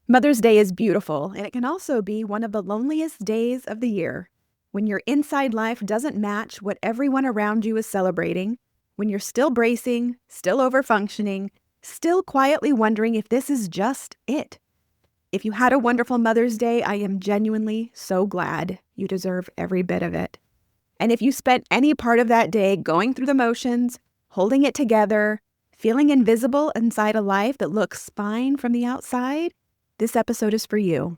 Mother's Day is beautiful, and it can also be one of the loneliest days of the year. When your inside life doesn't match what everyone around you is celebrating, when you're still bracing, still overfunctioning, still quietly wondering if this is just it. If you had a wonderful Mother's Day, I am genuinely so glad. You deserve every bit of it. And if you spent any part of that day going through the motions, holding it together, feeling invisible inside a life that looks fine from the outside, this episode is for you.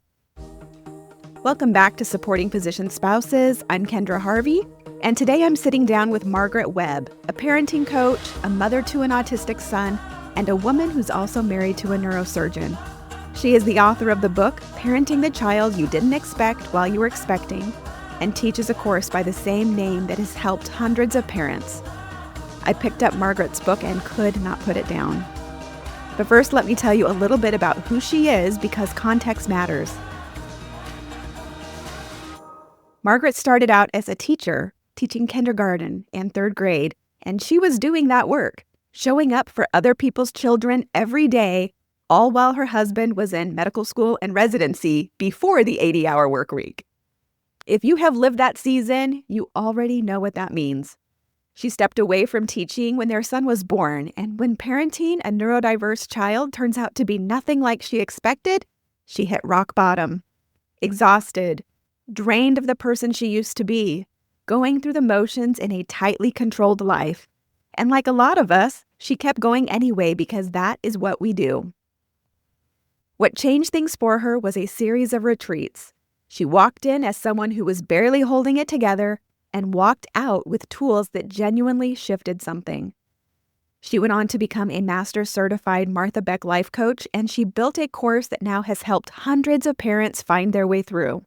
Welcome back to Supporting Position Spouses. I'm Kendra Harvey, and today I'm sitting down with Margaret Webb, a parenting coach, a mother to an autistic son, and a woman who's also married to a neurosurgeon. She is the author of the book, Parenting the Child You Didn't Expect While You Were Expecting, and teaches a course by the same name that has helped hundreds of parents. I picked up Margaret's book and could not put it down. But first, let me tell you a little bit about who she is because context matters. Margaret started out as a teacher, teaching kindergarten and third grade, and she was doing that work, showing up for other people's children every day, all while her husband was in medical school and residency before the 80-hour work week. If you have lived that season, you already know what that means. She stepped away from teaching when their son was born, and when parenting a neurodiverse child turns out to be nothing like she expected, she hit rock bottom. Exhausted, drained of the person she used to be, going through the motions in a tightly controlled life. And like a lot of us, she kept going anyway because that is what we do. What changed things for her was a series of retreats. She walked in as someone who was barely holding it together and walked out with tools that genuinely shifted something. She went on to become a master certified Martha Beck life coach, and she built a course that now has helped hundreds of parents find their way through.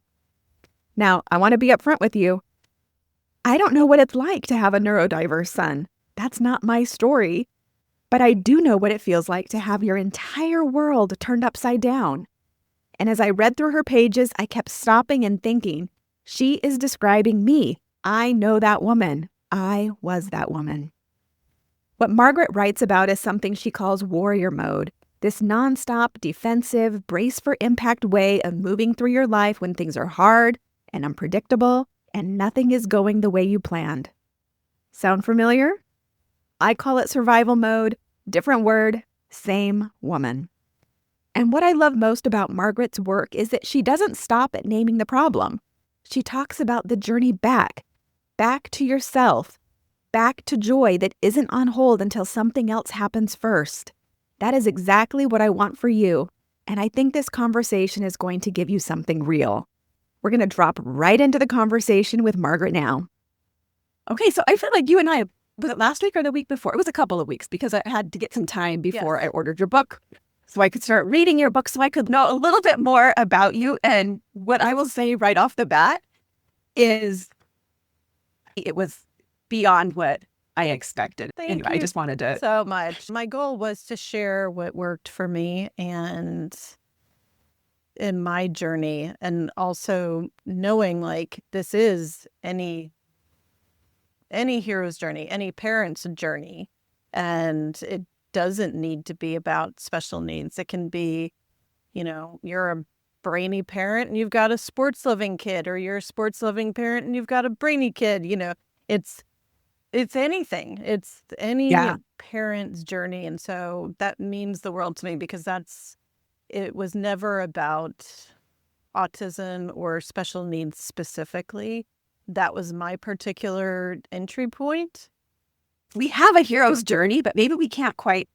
Now, I want to be upfront with you. I don't know what it's like to have a neurodiverse son. That's not my story. But I do know what it feels like to have your entire world turned upside down. And as I read through her pages, I kept stopping and thinking, she is describing me. I know that woman. I was that woman. What Margaret writes about is something she calls warrior mode, this nonstop, defensive, brace-for-impact way of moving through your life when things are hard and unpredictable and nothing is going the way you planned. Sound familiar? I call it survival mode, different word, same woman. And what I love most about Margaret's work is that she doesn't stop at naming the problem. She talks about the journey back to yourself, back to joy that isn't on hold until something else happens first. That is exactly what I want for you, and I think this conversation is going to give you something real. We're going to drop right into the conversation with Margaret now. Okay, so I feel like you and I, was it last week or the week before? It was a couple of weeks because I had to get some time before I ordered your book so I could start reading your book so I could know a little bit more about you. And what I will say right off the bat is it was beyond what I expected. Thank Anyway, you I just wanted to. so much. My goal was to share what worked for me and in my journey, and also knowing like this is any hero's journey, any parent's journey, and it doesn't need to be about special needs. It can be, you're a brainy parent and you've got a sports loving kid, or you're a sports loving parent and you've got a brainy kid. It's anything. It's any parent's journey. And so that means the world to me because it was never about autism or special needs specifically. That was my particular entry point. We have a hero's journey, but maybe we can't quite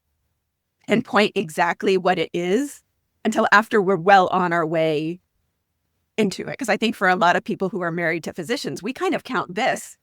pinpoint exactly what it is until after we're well on our way into it. Because I think for a lot of people who are married to physicians, we kind of count this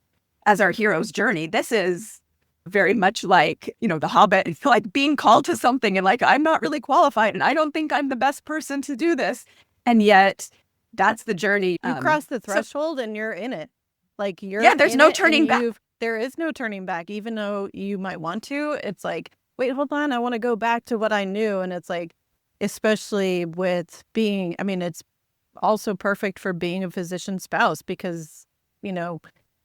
as our hero's journey. This is very much like, The Hobbit, it's like being called to something and like, I'm not really qualified and I don't think I'm the best person to do this. And yet that's the journey. You cross the threshold and you're in it. Like there's no turning back. There is no turning back, even though you might want to. It's like, wait, hold on. I want to go back to what I knew. And it's like, especially with it's also perfect for being a physician spouse because,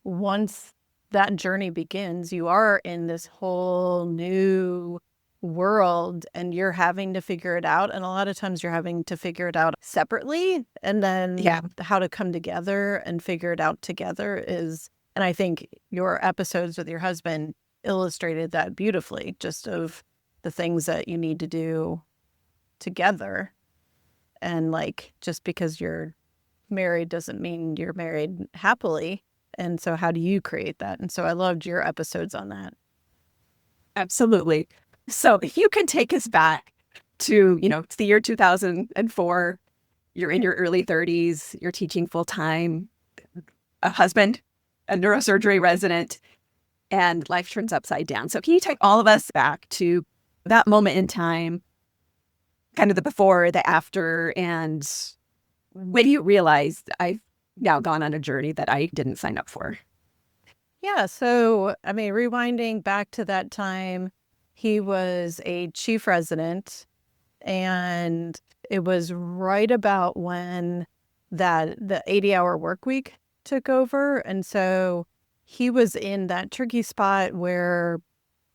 once that journey begins, you are in this whole new world and you're having to figure it out. And a lot of times you're having to figure it out separately, and then how to come together and figure it out together is, and I think your episodes with your husband illustrated that beautifully, just of the things that you need to do together. And like, just because you're married doesn't mean you're married happily. And so how do you create that? And so I loved your episodes on that. Absolutely. So if you can take us back to, it's the year 2004, you're in your early 30s, you're teaching full time, a husband, a neurosurgery resident, and life turns upside down. So can you take all of us back to that moment in time, kind of the before, the after, and when you realized I've now gone on a journey that I didn't sign up for? Yeah. So, I mean, rewinding back to that time, he was a chief resident, and it was right about when the 80-hour work week took over. And so he was in that tricky spot where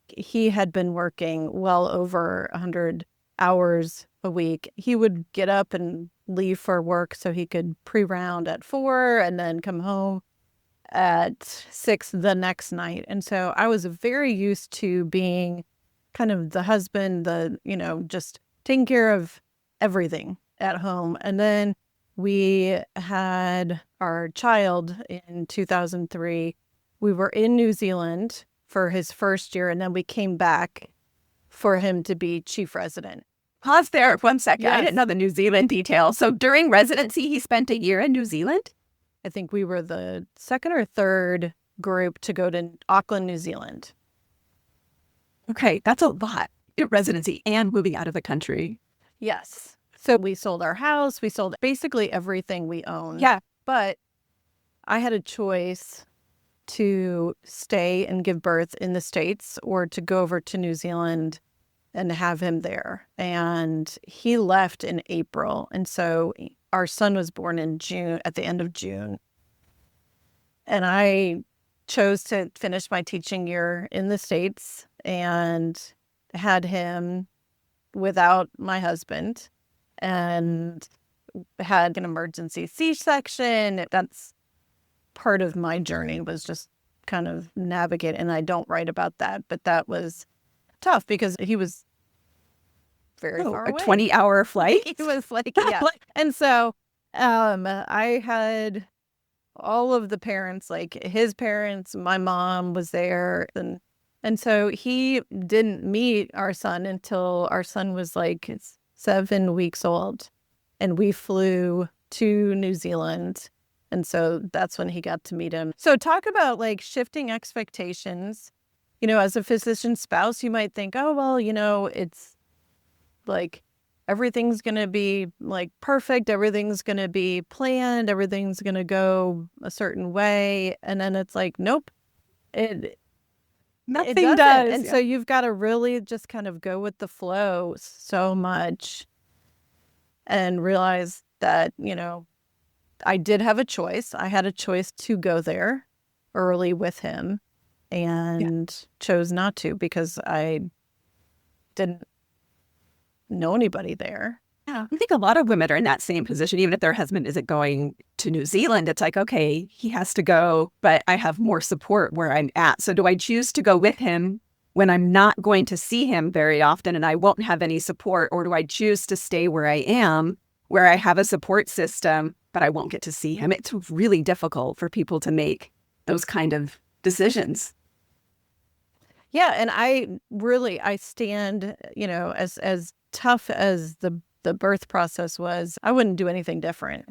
he had been working well over 100 hours a week. He would get up and leave for work so he could pre-round at 4 and then come home at 6 the next night. And so I was very used to being kind of the husband, just taking care of everything at home. And then we had our child in 2003. We were in New Zealand for his first year, and then we came back for him to be chief resident. Pause there 1 second. Yes. I didn't know the New Zealand detail. So during residency, he spent a year in New Zealand? I think we were the second or third group to go to Auckland, New Zealand. Okay, that's a lot. Residency and moving out of the country. Yes. So we sold our house. We sold basically everything we owned. Yeah. But I had a choice to stay and give birth in the States or to go over to New Zealand and have him there. And he left in April. And so our son was born in June, at the end of June. And I chose to finish my teaching year in the States and had him without my husband and had an emergency C-section. That's part of my journey, was just kind of navigate. And I don't write about that, but that was tough because he was very far away. A 20-hour flight? He was like, yeah. And so I had all of the parents, like his parents, my mom was there. And so he didn't meet our son until our son was like 7 weeks old. And we flew to New Zealand. And so that's when he got to meet him. So talk about like shifting expectations. As a physician spouse, you might think, oh, well, it's like everything's going to be like perfect. Everything's going to be planned. Everything's going to go a certain way. And then it's like, nope, nothing does. And so you've got to really just kind of go with the flow so much and realize that, I did have a choice. I had a choice to go there early with him and chose not to because I didn't know anybody there. Yeah, I think a lot of women are in that same position, even if their husband isn't going to New Zealand. It's like, okay, he has to go, but I have more support where I'm at. So do I choose to go with him when I'm not going to see him very often and I won't have any support? Or do I choose to stay where I am, where I have a support system, but I won't get to see him? It's really difficult for people to make those kind of decisions. Yeah. And I stand, as tough as the birth process was, I wouldn't do anything different.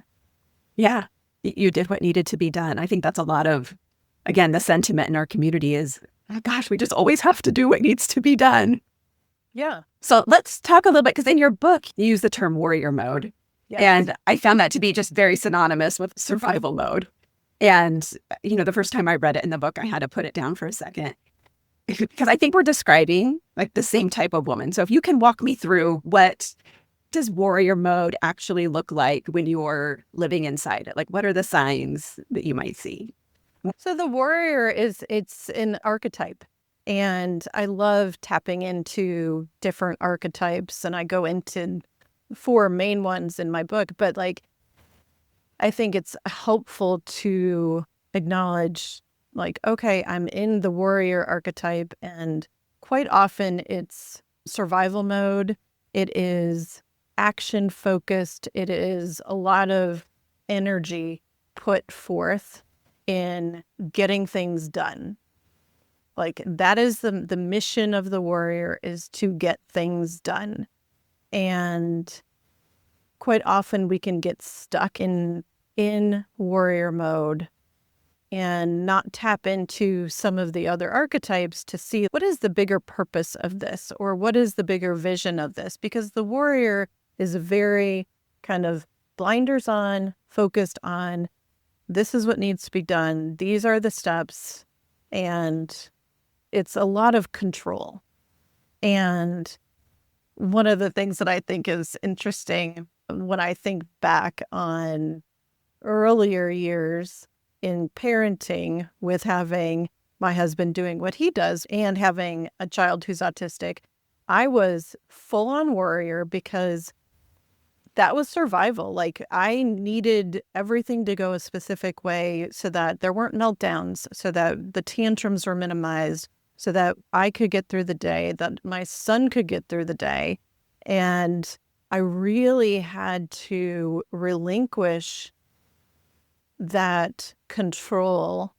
Yeah. You did what needed to be done. I think that's a lot of, again, the sentiment in our community is, oh gosh, we just always have to do what needs to be done. Yeah. So let's talk a little bit, because in your book, you use the term warrior mode. Yes. And I found that to be just very synonymous with survival mode. And, the first time I read it in the book, I had to put it down for a second. Because I think we're describing like the same type of woman. So if you can walk me through, what does warrior mode actually look like when you're living inside it? Like, what are the signs that you might see? So the warrior it's an archetype. And I love tapping into different archetypes, and I go into 4 main ones in my book. But like, I think it's helpful to acknowledge, like, okay, I'm in the warrior archetype, and quite often it's survival mode. It is action focused. It is a lot of energy put forth in getting things done. Like, that is the mission of the warrior, is to get things done. And quite often we can get stuck in warrior mode and not tap into some of the other archetypes to see what is the bigger purpose of this, or what is the bigger vision of this, because the warrior is very kind of blinders on, focused on, this is what needs to be done, these are the steps, and it's a lot of control. And one of the things that I think is interesting when I think back on earlier years in parenting, with having my husband doing what he does and having a child who's autistic, I was full on warrior, because that was survival. Like, I needed everything to go a specific way so that there weren't meltdowns, so that the tantrums were minimized, so that I could get through the day, that my son could get through the day. And I really had to relinquish that control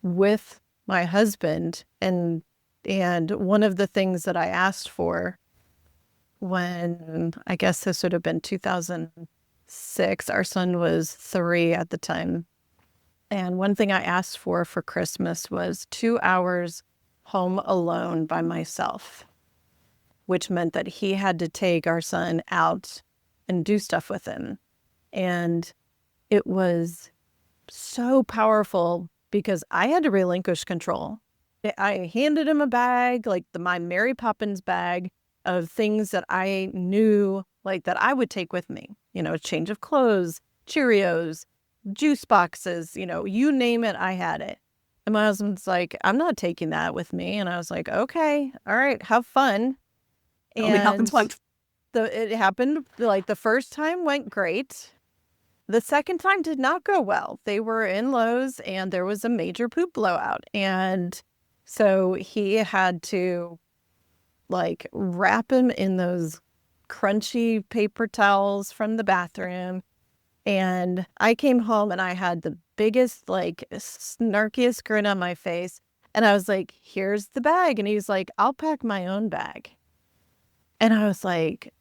with my husband. And one of the things that I asked for, when, I guess this would have been 2006, our son was 3 at the time. And one thing I asked for Christmas was 2 hours home alone by myself, which meant that he had to take our son out and do stuff with him. And it was so powerful, because I had to relinquish control. I handed him a bag, like my Mary Poppins bag of things that I knew, like, that I would take with me. You know, a change of clothes, Cheerios, juice boxes, you know, you name it, I had it. And my husband's like, I'm not taking that with me. And I was like, okay, all right, have fun. Only happens And once. it happened, like, the first time went great. The second time did not go well. They were in Lowe's and there was a major poop blowout. And so he had to, like, wrap him in those crunchy paper towels from the bathroom. And I came home and I had the biggest, like, snarkiest grin on my face. And I was like, here's the bag. And he was like, I'll pack my own bag. And I was like,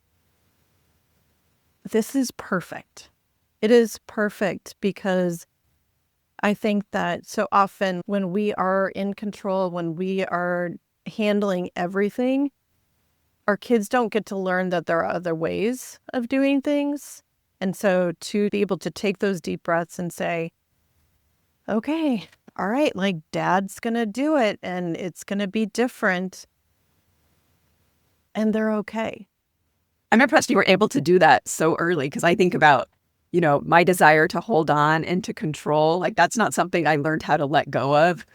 this is perfect. It is perfect, because I think that so often when we are in control, when we are handling everything, our kids don't get to learn that there are other ways of doing things. And so to be able to take those deep breaths and say, okay, all right, like, dad's going to do it and it's going to be different, and they're okay. I'm impressed you were able to do that so early, because I think about, my desire to hold on and to control. Like, that's not something I learned how to let go of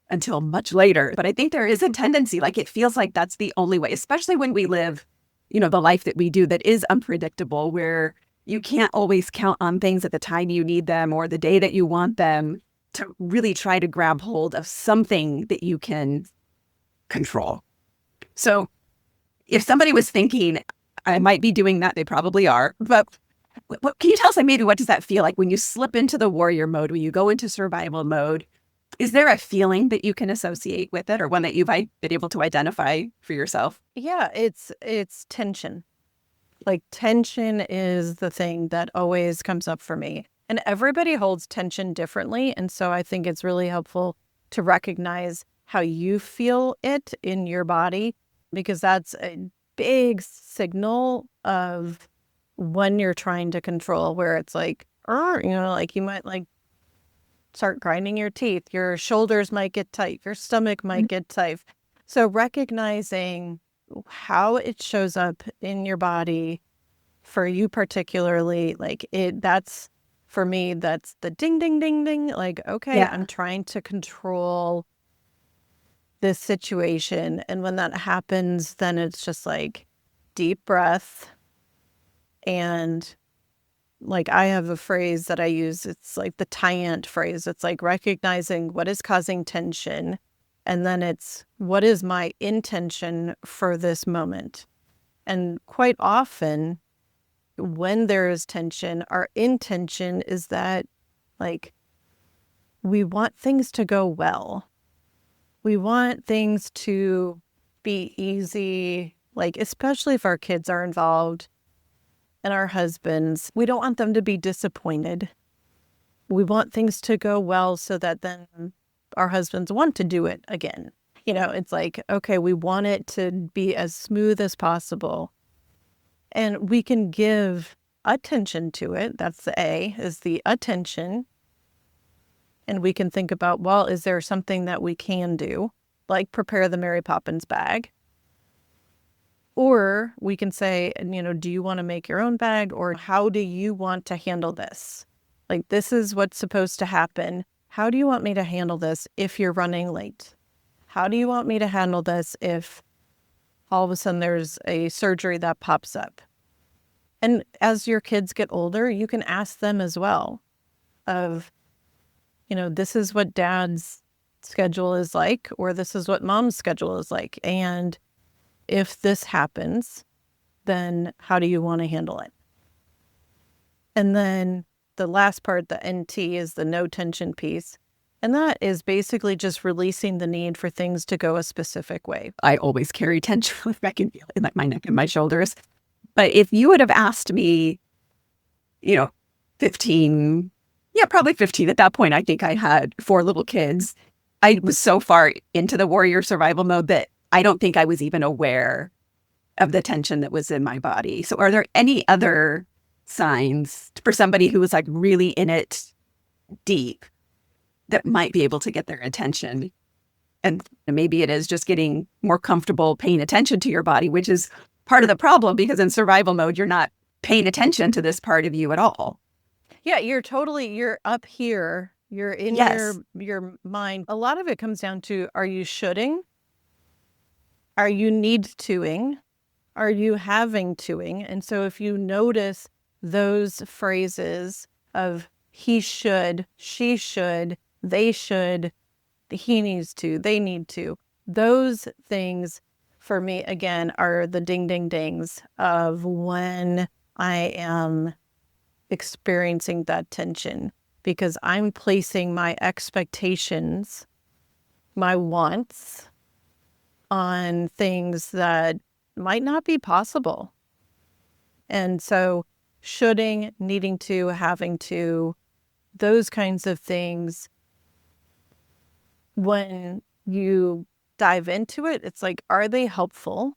until much later. But I think there is a tendency, like, it feels like that's the only way, especially when we live, the life that we do that is unpredictable, where you can't always count on things at the time you need them or the day that you want them, to really try to grab hold of something that you can control. So if somebody was thinking, I might be doing that, they probably are, but what can you tell us, like, maybe what does that feel like when you slip into the warrior mode, when you go into survival mode? Is there a feeling that you can associate with it, or one that you've been able to identify for yourself? Yeah, it's tension. Like, tension is the thing that always comes up for me. And everybody holds tension differently. And so I think it's really helpful to recognize how you feel it in your body, because that's a big signal of when you're trying to control, where it's like, like, you might, like, start grinding your teeth, your shoulders might get tight, your stomach might get tight. So recognizing how it shows up in your body for you particularly, like, that's, for me, that's the ding, ding, ding, ding. Like, okay, Yeah. I'm trying to control this situation. And when that happens, then it's just like deep breath. And like I have a phrase that I use, it's like the TIANT phrase. It's like recognizing what is causing tension. And then it's what is my intention for this moment? And quite often, when there is tension, our intention is that like we want things to go well. We want things to be easy, like especially if our kids are involved and our husbands. We don't want them to be disappointed. We want things to go well so that then our husbands want to do it again. It's like, okay, we want it to be as smooth as possible. And we can give attention to it. That's the A, is the attention. And we can think about, well, is there something that we can do, like prepare the Mary Poppins bag? Or we can say, do you want to make your own bag? Or how do you want to handle this? Like, this is what's supposed to happen. How do you want me to handle this if you're running late? How do you want me to handle this if all of a sudden there's a surgery that pops up? And as your kids get older, you can ask them as well of, this is what dad's schedule is like, or this is what mom's schedule is like. And if this happens, then how do you want to handle it? And then the last part, the NT, is the no tension piece. And that is basically just releasing the need for things to go a specific way. I always carry tension with I can feel it in like my neck and my shoulders. But if you would have asked me, 15, probably 15 at that point, I think I had 4 little kids. I was so far into the warrior survival mode that I don't think I was even aware of the tension that was in my body. So are there any other signs for somebody who was like really in it deep that might be able to get their attention? And maybe it is just getting more comfortable paying attention to your body, which is part of the problem, because in survival mode, you're not paying attention to this part of you at all. Yeah, you're up here. You're in your mind. A lot of it comes down to, are you shoulding? Are you need toing? Are you having toing? And so if you notice those phrases of he should, she should, they should, he needs to, they need to, those things for me, again, are the ding, ding, dings of when I am experiencing that tension, because I'm placing my expectations, my wants on things that might not be possible. And so shoulding, needing to, having to, those kinds of things, when you dive into it, it's like, are they helpful?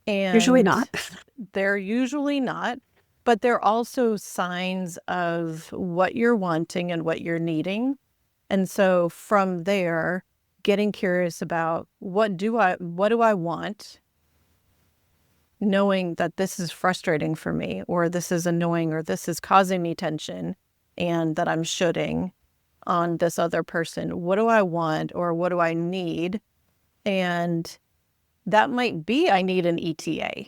And usually not. They're usually not, but they're also signs of what you're wanting and what you're needing. And so from there, getting curious about what do I want, knowing that this is frustrating for me, or this is annoying, or this is causing me tension, and that I'm shoulding on this other person. What do I want, or what do I need? And that might be, I need an ETA.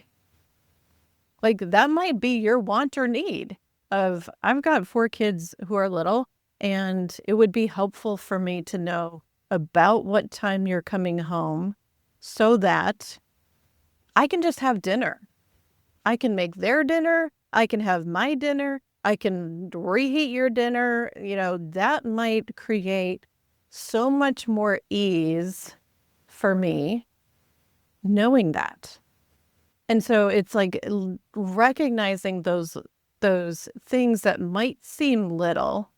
Like, that might be your want or need of, I've got 4 kids who are little, and it would be helpful for me to know about what time you're coming home so that I can just have dinner. I can make their dinner. I can have my dinner. I can reheat your dinner. That might create so much more ease for me knowing that. And so it's like recognizing those things that might seem little.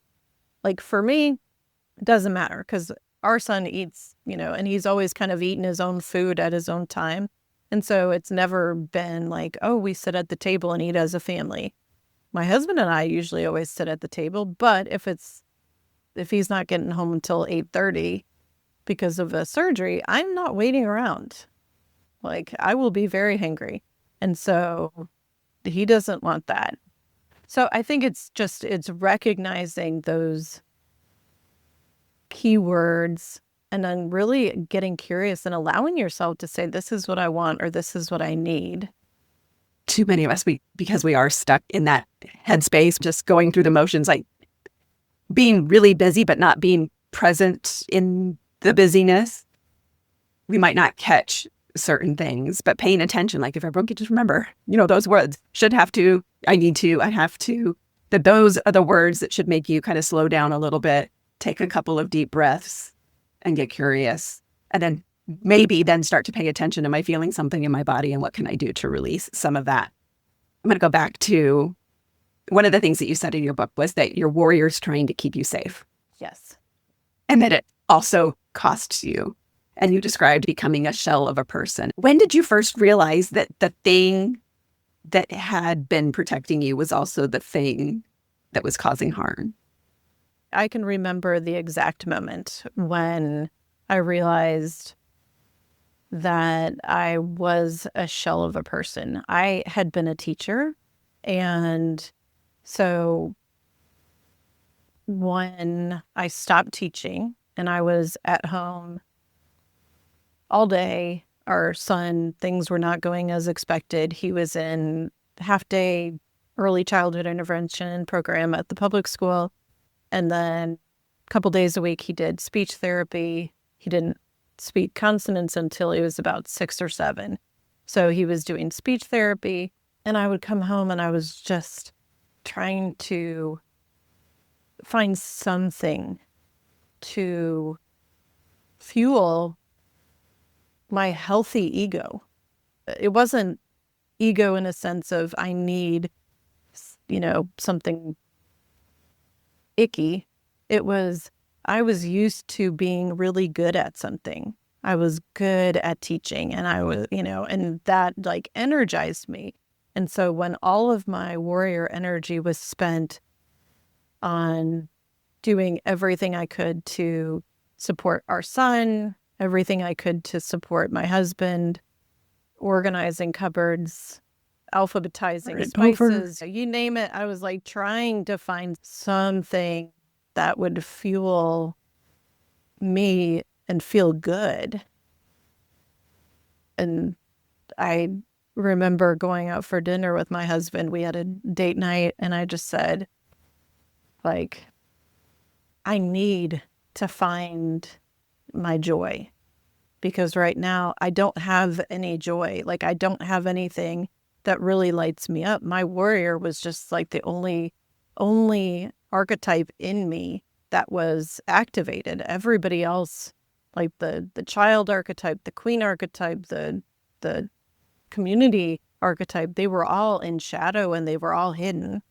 Like for me, it doesn't matter, because our son eats, and he's always kind of eaten his own food at his own time. And so it's never been like, oh, we sit at the table and eat as a family. My husband and I usually always sit at the table, but if he's not getting home until 8:30 because of a surgery, I'm not waiting around. Like, I will be very hangry. And so he doesn't want that. So I think it's recognizing those keywords And then really getting curious and allowing yourself to say, this is what I want, or this is what I need. Too many of us, because we are stuck in that headspace, just going through the motions, like being really busy, but not being present in the busyness. We might not catch certain things, but paying attention, like if everyone could just remember, those words, should have to, I need to, I have to, that those are the words that should make you kind of slow down a little bit, take a couple of deep breaths and get curious. And then maybe then start to pay attention. Am I feeling something in my body? And what can I do to release some of that? I'm going to go back to one of the things that you said in your book was that your warrior's trying to keep you safe. Yes. And that it also costs you. And you described becoming a shell of a person. When did you first realize that the thing that had been protecting you was also the thing that was causing harm? I can remember the exact moment when I realized that I was a shell of a person. I had been a teacher, and so when I stopped teaching and I was at home all day, our son, things were not going as expected. He was in half-day early childhood intervention program at the public school. And then a couple days a week, he did speech therapy. He didn't speak consonants until he was about 6 or 7. So he was doing speech therapy. And I would come home and I was just trying to find something to fuel my healthy ego. It wasn't ego in a sense of I need, something icky. It was, I was used to being really good at something. I was good at teaching, and I was, and that like energized me. And so when all of my warrior energy was spent on doing everything I could to support our son, everything I could to support my husband, organizing cupboards, alphabetizing spices, you name it. I was like trying to find something that would fuel me and feel good. And I remember going out for dinner with my husband. We had a date night, and I just said, like, I need to find my joy, because right now I don't have any joy. Like, I don't have anything that really lights me up. My warrior was just like the only archetype in me that was activated. Everybody else, like the child archetype, the queen archetype, the community archetype, they were all in shadow and they were all hidden.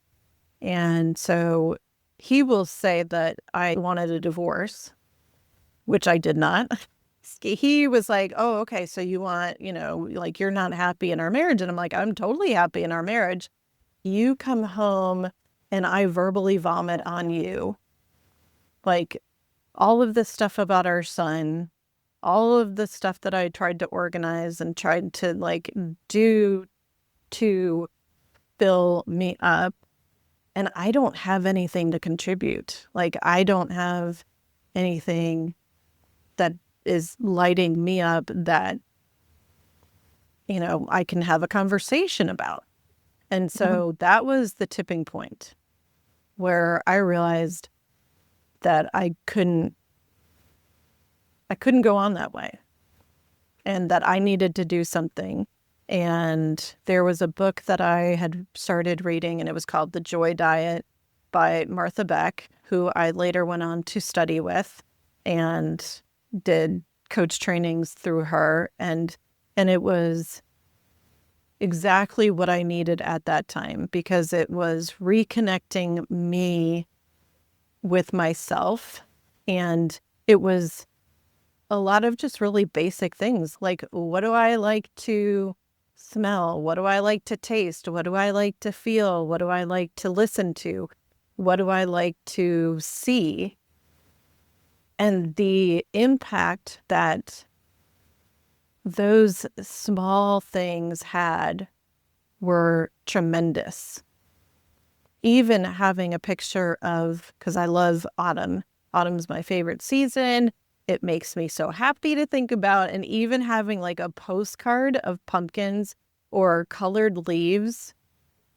And so he will say that I wanted a divorce, which I did not. He was like, oh, okay, so you want, like, you're not happy in our marriage. And I'm like, I'm totally happy in our marriage. You come home and I verbally vomit on you. Like, all of this stuff about our son, all of the stuff that I tried to organize and tried to like do to fill me up. And I don't have anything to contribute. Like, I don't have anything that is lighting me up that, I can have a conversation about. And so that was the tipping point where I realized that I couldn't go on that way, and that I needed to do something. And there was a book that I had started reading, and it was called The Joy Diet by Martha Beck, who I later went on to study with and did coach trainings through her. And it was exactly what I needed at that time, because it was reconnecting me with myself. And it was a lot of just really basic things, like, what do I like to smell? What do I like to taste? What do I like to feel? What do I like to listen to? What do I like to see? And the impact that those small things had were tremendous. Even having a picture of, because I love autumn. Autumn's my favorite season. it makes me so happy to think about. And even having like a postcard of pumpkins or colored leaves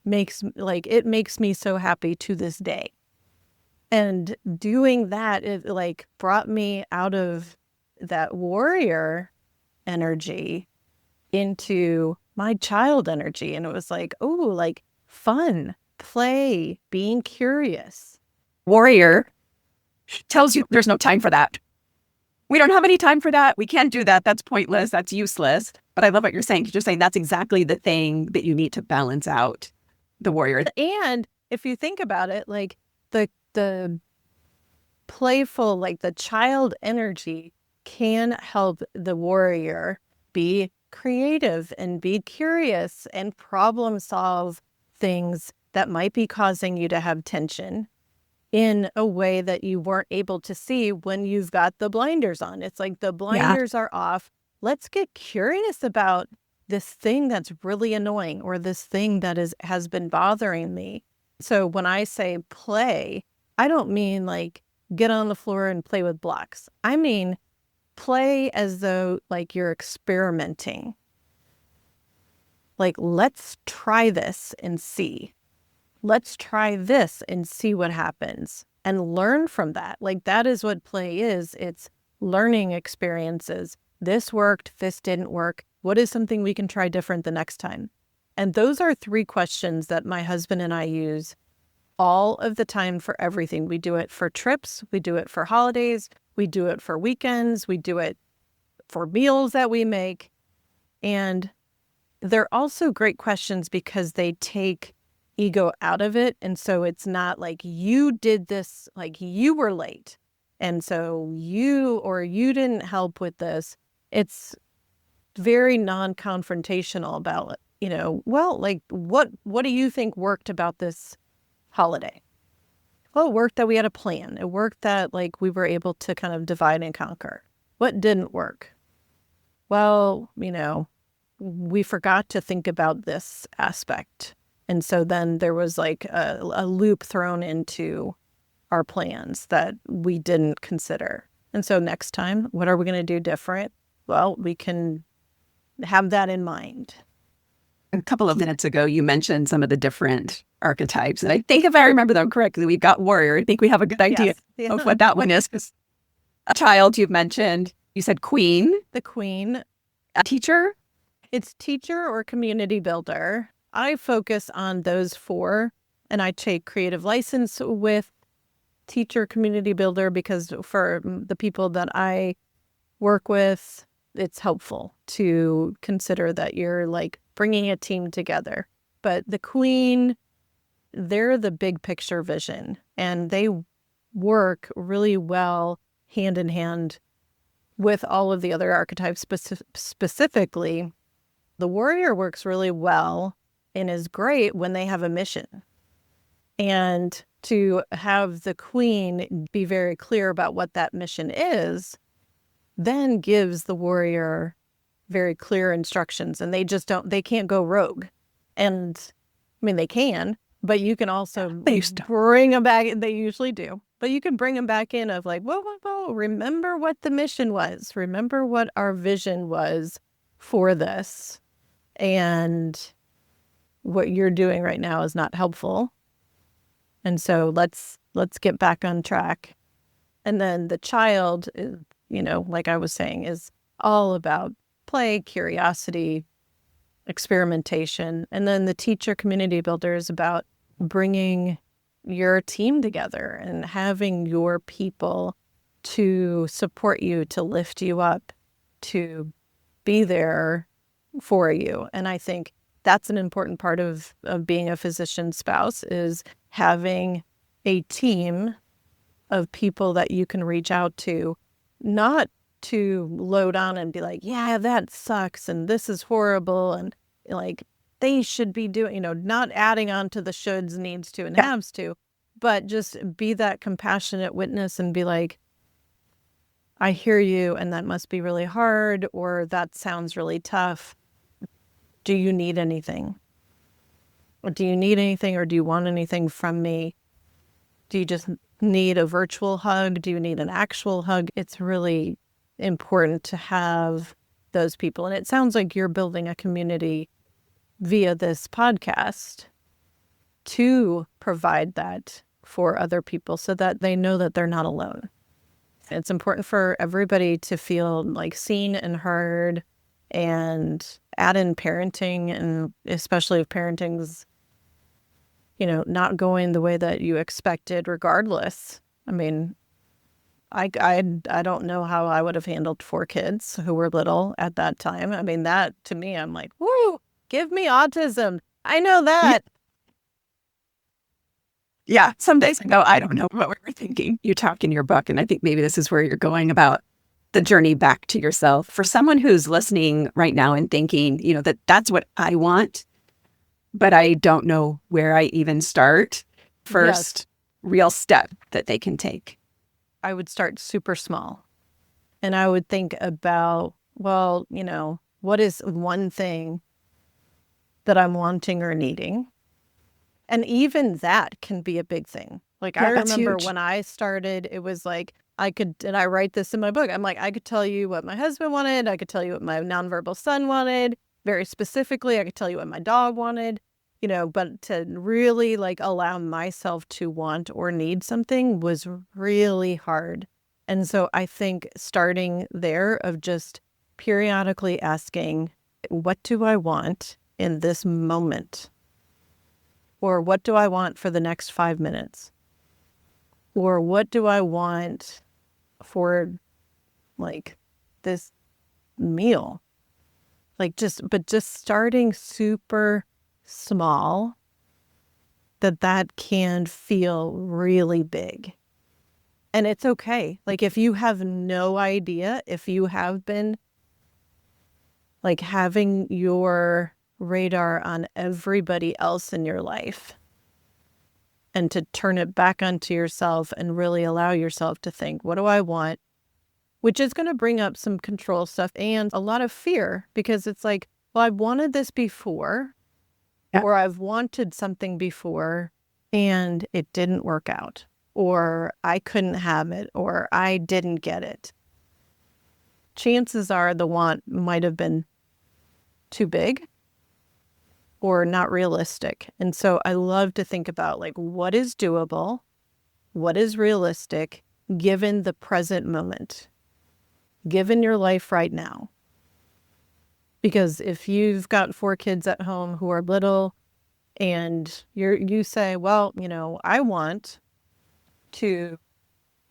makes me so happy to this day. And doing that, it like brought me out of that warrior energy into my child energy. And it was like, oh, like fun, play, being curious. Warrior tells you there's no time for that. We don't have any time for that. We can't do that. That's pointless. That's useless. But I love what you're saying, because you're saying that's exactly the thing that you need to balance out the warrior. And if you think about it, like the playful, like the child energy can help the warrior be creative and be curious and problem solve things that might be causing you to have tension in a way that you weren't able to see when you've got the blinders on. It's like the blinders are off. Let's get curious about this thing that's really annoying, or this thing that has been bothering me. So when I say play, I don't mean like get on the floor and play with blocks. I mean play as though like you're experimenting. Like, let's try this and see. Let's try this and see what happens and learn from that. Like, that is what play is. It's learning experiences. This worked, this didn't work. What is something we can try different the next time? And those are 3 questions that my husband and I use all of the time for everything. We do it for trips. We do it for holidays. We do it for weekends. We do it for meals that we make. And they're also great questions because they take ego out of it. And so it's not like you did this, like you were late, and so you didn't help with this. It's very non-confrontational about, well, like what do you think worked about this holiday? Well, it worked that we had a plan. It worked that like we were able to kind of divide and conquer. What didn't work? Well, we forgot to think about this aspect. And so then there was like a loop thrown into our plans that we didn't consider. And so next time, what are we going to do different? Well, we can have that in mind. A couple of minutes ago, you mentioned some of the different archetypes. And I think if I remember them correctly, we've got warrior. I think we have a good idea of what that one is. A child you've mentioned. You said queen. The queen. A teacher. It's teacher or community builder. I focus on those 4, and I take creative license with teacher, community builder, because for the people that I work with, it's helpful to consider that you're like bringing a team together. But the queen, they're the big picture vision, and they work really well hand in hand with all of the other archetypes. Specifically, the warrior works really well and is great when they have a mission. And to have the queen be very clear about what that mission is, then gives the warrior very clear instructions, and they can't go rogue. And I mean, they can, but you can also bring them back. They usually do, but you can bring them back in of like, whoa, remember what the mission was. Remember what our vision was for this. And what you're doing right now is not helpful. And so let's get back on track. And then the child is, like I was saying, is all about play, curiosity, experimentation. And then the teacher community builder is about bringing your team together and having your people to support you, to lift you up, to be there for you. And I think that's an important part of being a physician spouse, is having a team of people that you can reach out to, not to load on and be like, yeah, that sucks and this is horrible and like they should be doing, not adding on to the shoulds, needs to, and haves to, but just be that compassionate witness and be like, I hear you, and that must be really hard, or that sounds really tough. Do you need anything? Or do you need anything, or do you want anything from me? Do you just need a virtual hug? Do you need an actual hug? It's really important to have those people. And it sounds like you're building a community via this podcast to provide that for other people so that they know that they're not alone. It's important for everybody to feel like seen and heard, and add in parenting, and especially if parenting's, not going the way that you expected regardless. I mean, I don't know how I would have handled 4 kids who were little at that time. I mean, that to me, I'm like, woo, give me autism. I know that. Yeah, some days I go, I don't know what we were thinking. You talk in your book, and I think maybe this is where you're going about the journey back to yourself. For someone who's listening right now and thinking, that's what I want, but I don't know where I even start. First real step that they can take. I would start super small. And I would think about, well, what is one thing that I'm wanting or needing? And even that can be a big thing. Like, I remember when I started, it was like, and I write this in my book, I'm like, I could tell you what my husband wanted. I could tell you what my nonverbal son wanted. Very specifically, I could tell you what my dog wanted, but to really like allow myself to want or need something was really hard. And so I think starting there of just periodically asking, what do I want in this moment? Or what do I want for the next 5 minutes? Or what do I want for like this meal? But just starting super small, that can feel really big. And it's okay. Like, if you have no idea, if you have been like having your radar on everybody else in your life, and to turn it back onto yourself and really allow yourself to think, what do I want? Which is going to bring up some control stuff and a lot of fear, because it's like, well, I've wanted this before, or I've wanted something before and it didn't work out, or I couldn't have it, or I didn't get it. Chances are the want might have been too big or not realistic. And so I love to think about like, what is doable, what is realistic, given the present moment, given your life right now. Because if you've got 4 kids at home who are little, and you say, well, I want to,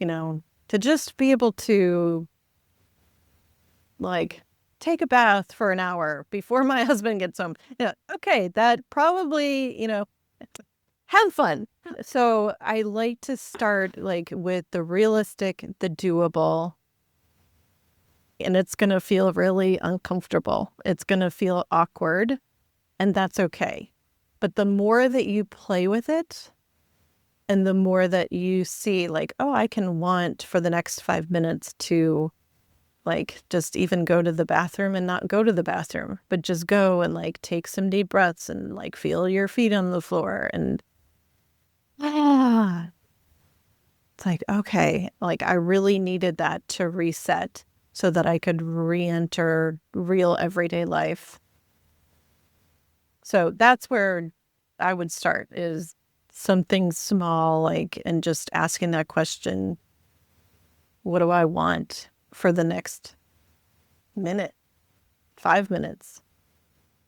to just be able to like take a bath for an hour before my husband gets home. Okay, that probably, have fun. So I like to start like with the realistic, the doable, and it's going to feel really uncomfortable. It's going to feel awkward, and that's okay. But the more that you play with it, and the more that you see like, oh, I can want for the next 5 minutes to like just even go to the bathroom and not go to the bathroom, but just go and like take some deep breaths and like feel your feet on the floor, and it's like, okay, like I really needed that to reset so that I could re-enter real everyday life. So that's where I would start, is something small, like, and just asking that question, what do I want for the next minute, 5 minutes?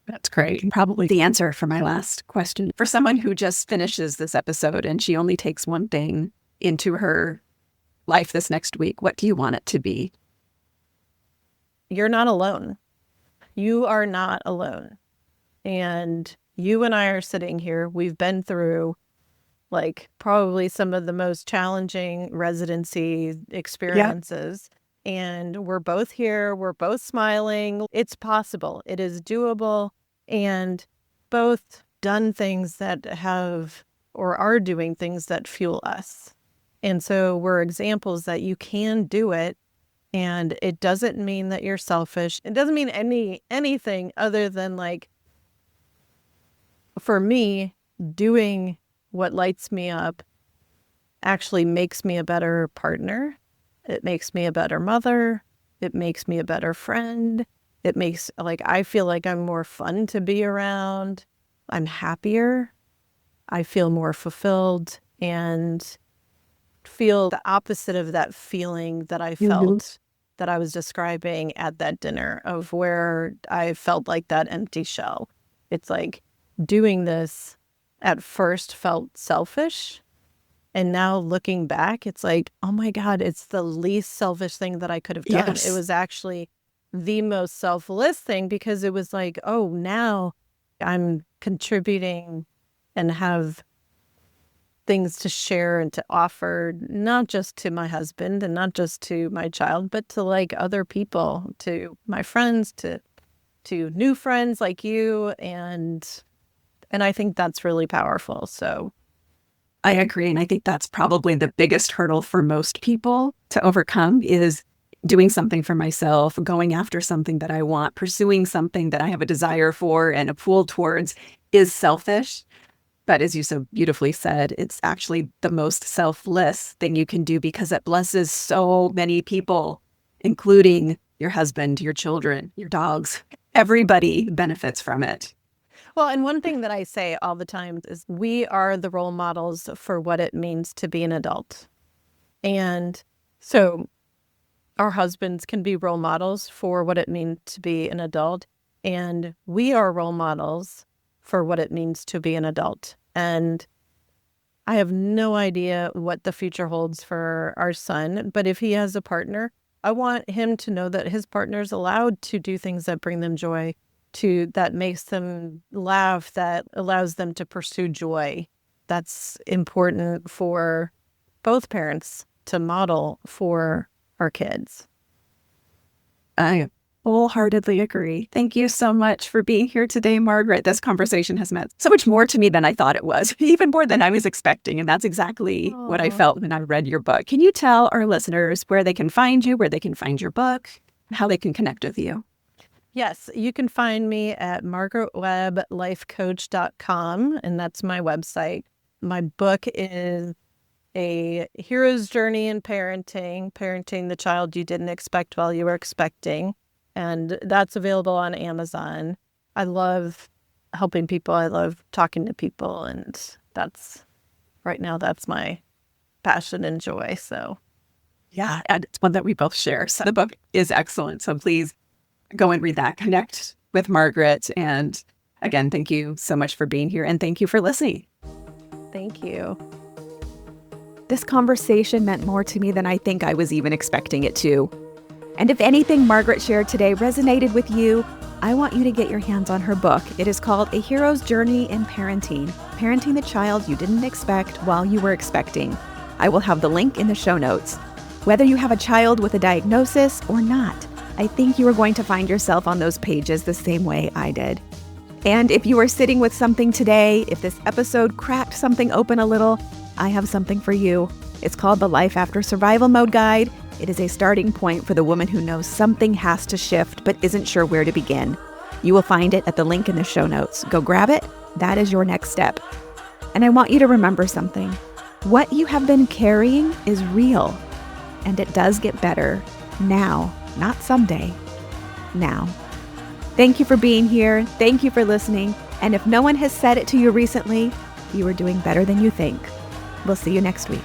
That's great. Probably the answer for my last question. For someone who just finishes this episode and she only takes one thing into her life this next week, what do you want it to be? You're not alone. You are not alone. And you and I are sitting here. We've been through like probably some of the most challenging residency experiences. And we're both here. We're both smiling. It's possible. It is doable. And both done things that have or are doing things that fuel us. And so we're examples that you can do it. And it doesn't mean that you're selfish. It doesn't mean anything other than like, for me, doing what lights me up actually makes me a better partner. It makes me a better mother. It makes me a better friend. It makes, I feel like I'm more fun to be around. I'm happier. I feel more fulfilled and feel the opposite of that feeling that I felt that I was describing at that dinner, of where I felt like that empty shell. It's like doing this at first felt selfish. And now looking back, it's like, oh my God, it's the least selfish thing that I could have done. Yes. It was actually the most selfless thing, because it was like, oh, now I'm contributing and have things to share and to offer, not just to my husband and not just to my child, but to other people, to my friends, to new friends like you. And I think that's really powerful. So I agree. And I think that's probably the biggest hurdle for most people to overcome, is doing something for myself, going after something that I want, pursuing something that I have a desire for and a pull towards is selfish. But as you so beautifully said, it's actually the most selfless thing you can do, because it blesses so many people, including your husband, your children, your dogs. Everybody benefits from it. well, and one thing that I say all the time is we are the role models for what it means to be an adult. And so our husbands can be role models for what it means to be an adult. And we are role models for what it means to be an adult. And I have no idea what the future holds for our son. But if he has a partner, I want him to know that his partner is allowed to do things that bring them joy, that makes them laugh, that allows them to pursue joy. That's important for both parents to model for our kids. I wholeheartedly agree. Thank you so much for being here today, Margaret. This conversation has meant so much more to me than I thought it was, even more than I was expecting. And that's exactly what I felt when I read your book. Can you tell our listeners where they can find you, where they can find your book, how they can connect with you? Yes, you can find me at margaretwebblifecoach.com, and that's my website. My book is A Hero's Journey in Parenting the Child You Didn't Expect While You Were Expecting. And that's available on Amazon. I love helping people. I love talking to people. And right now, that's my passion and joy. So, yeah, and it's one that we both share. So the book is excellent. So please go and read that. Connect with Margaret. And again, thank you so much for being here. And thank you for listening. thank you. This conversation meant more to me than I think I was even expecting it to. And if anything Margaret shared today resonated with you, I want you to get your hands on her book. It is called A Hero's Journey in Parenting the Child You Didn't Expect While You Were Expecting. I will have the link in the show notes. Whether you have a child with a diagnosis or not, I think you are going to find yourself on those pages the same way I did. And if you are sitting with something today, if this episode cracked something open a little, I have something for you. It's called the Life After Survival Mode Guide. It is a starting point for the woman who knows something has to shift but isn't sure where to begin. You will find it at the link in the show notes. Go grab it. That is your next step. And I want you to remember something. What you have been carrying is real, and it does get better now, not someday. Now. Thank you for being here. Thank you for listening. And if no one has said it to you recently, you are doing better than you think. We'll see you next week.